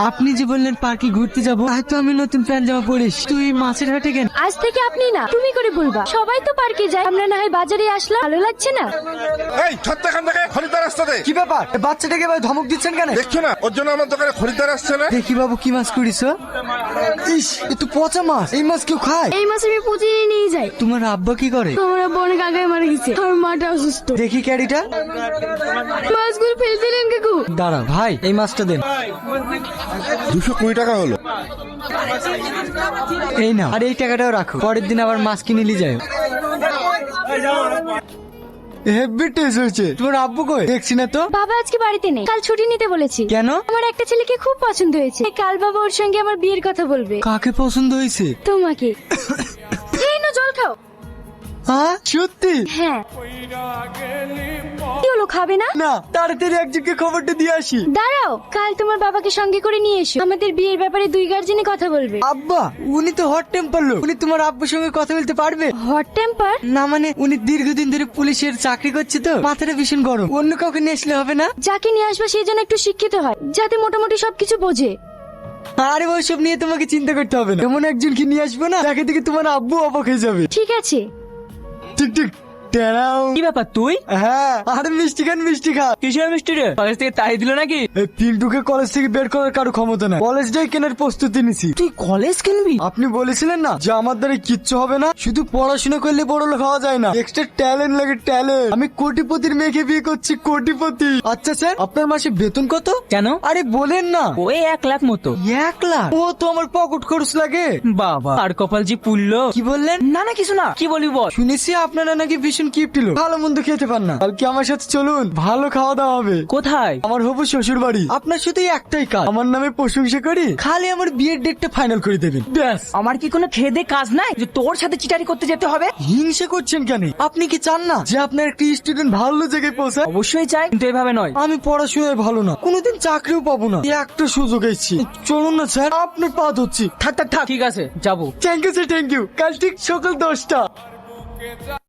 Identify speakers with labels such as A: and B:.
A: আপনি যে বললেন পার্কে ঘুরতে যাবো, হয়তো আমি নতুন প্যান্ট জামা পরিস, তুই মাছের হাটে কেন?
B: আজ থেকে আপনি না তুমি করে বলবা। সবাই তো পার্কে যায়, আমরা না হয় বাজারে আসলাম। ভালো লাগছে না?
C: এই ছত্রখান থেকে খরিদ্দার আসতে।
A: কি ব্যাপার, বাচ্চাটাকে এবার ধমক দিচ্ছেন কেন?
C: দেখছো না ওর জন্য আমার দোকানে খরিদ্দার আসছে না?
A: দেখি বাবু কি মাছ করিস? ইস, এ তো পচা মাছ। এই মাছ কেউ খায়?
B: এই মাছ আমি প্রতিদিন নিয়ে যাই।
A: তোমার আব্বা কি করে?
B: আমার বোন কাকায় মারা গেছে, আমার মাটা অসুস্থ।
A: দেখি ক্যারিটা।
B: মাছগুলো ফেলে দিলেন কাকু।
A: দাঁড়া ভাই, এই মাছটা দেন।
C: 220 টাকা হলো।
A: এই না, আর এই টাকাটাও রাখো, পরের দিন আবার মাছ কিনে নিয়ে যাও। হেভি টেস্ট হয়েছে। তোমার আব্বু কই? দেখছি না তো।
B: বাবা আজকে বাড়িতে নেই, কাল ছুটি নিতে বলেছি।
A: কেন?
B: আমার একটা ছেলেকে খুব পছন্দ হয়েছে, কাল বাবা ওর সঙ্গে আমার বিয়ের কথা বলবে।
A: কাকে পছন্দ হয়েছে?
B: তোমাকে। এই না, জল খাও।
A: হ্যাঁ সত্যি?
B: হ্যাঁ। কি হলো, খাবে না?
A: না, তাড়াতাড়ি একজনকে খবরটা দিয়ে আসি।
B: দাঁড়াও, কাল তোমার বাবাকে সঙ্গে করে নিয়ে এসো, আমাদের বিয়ের ব্যাপারে দুই গার্জেনে কথা বলবে।
A: আব্বা, উনি তো হট টেম্পার লোক, উনি তোমার আব্বুর সঙ্গে কথা বলতে পারবে?
B: Hot temper?
A: না মানে উনি দীর্ঘদিন ধরে পুলিশের চাকরি করছে তো, মাথাটা ভীষণ গরম। অন্য কাউকে নিয়ে আসলে হবে না?
B: যাকে নিয়ে আসবে সেই যেন একটু শিক্ষিত হয়, যাতে মোটামুটি সবকিছু বোঝে।
A: আরে ওইসব নিয়ে তোমাকে চিন্তা করতে হবে না। এমন একজনকে নিয়ে আসবো না, যাকে দেখে তোমার আব্বু অবাক হয়ে যাবে।
B: ঠিক আছে।
A: ঠিক ঠিক। টেরাও।
D: কি ব্যাপার তুই?
A: হ্যাঁ, আরে মিষ্টি খান, মিষ্টি খা।
D: কিসের মিষ্টি রে? কলেজ থেকে তাই দিল নাকি?
A: এই পিন্টুকে কলেজ থেকে বের করার কারো ক্ষমতা নাই, কলেজটাই কেনার প্রস্তুতি নিছি।
D: তুই কলেজ কিনবি?
A: আপনি বলেছিলেন না যে আমার দ্বারা কিচ্ছু হবে না, শুধু পড়াশোনা করলে বড় লোক হওয়া যায় না, এক্সট্রা ট্যালেন্ট লাগে, ট্যালেন্ট। আমি কোটিপতির মেয়েকে বিয়ে করছি, কোটিপতি। আচ্ছা স্যার, আপনার মাসে বেতন কত?
D: কেন?
A: আরে বলেন না।
D: ওই 1 লাখ মতো।
A: 1 লাখ? ও তো আমার পকেট খরচ লাগে।
D: বাবা, আর কপাল জি পুড়লো।
A: কি বললেন?
D: না না কিছু না, কি বলবি বল।
A: শুনেছি আপনারা নাকি ভীষণ কিপটি লোক, ভালো মন্দ খেতে পান না। কালকে আমার সাথে চলুন, ভালো খাওয়া দাওয়া হবে।
D: কোথায়?
A: আমার হবু শ্বশুর বাড়ি। আপনার শুধু একটাই কাজ, আমার নামে প্রশংসা করি, খালি আমার বিয়ের ডেটটা ফাইনাল করে দেবেন, ব্যাস।
D: আমার কি কোনো খেয়ে দে কাজ নাই যে তোর সাথে চিটারি করতে যেতে হবে?
A: হিংসা করছেন কেন? আপনি কি চান না যে আপনার একটা স্টুডেন্ট ভালো জায়গায় পৌঁছায়?
D: অবশ্যই চাই, কিন্তু এভাবে নয়।
A: আমি পড়াশোনায় ভালো না, কোনোদিন চাকরিও পাবো না, এই একটা সুযোগ এসেছি। চলুন না স্যার, আপনার পা ধরছি।
D: থাক থাক থাক, ঠিক আছে যাবো।
A: Thank you sir, thank you. কাল ঠিক সকাল 10টা।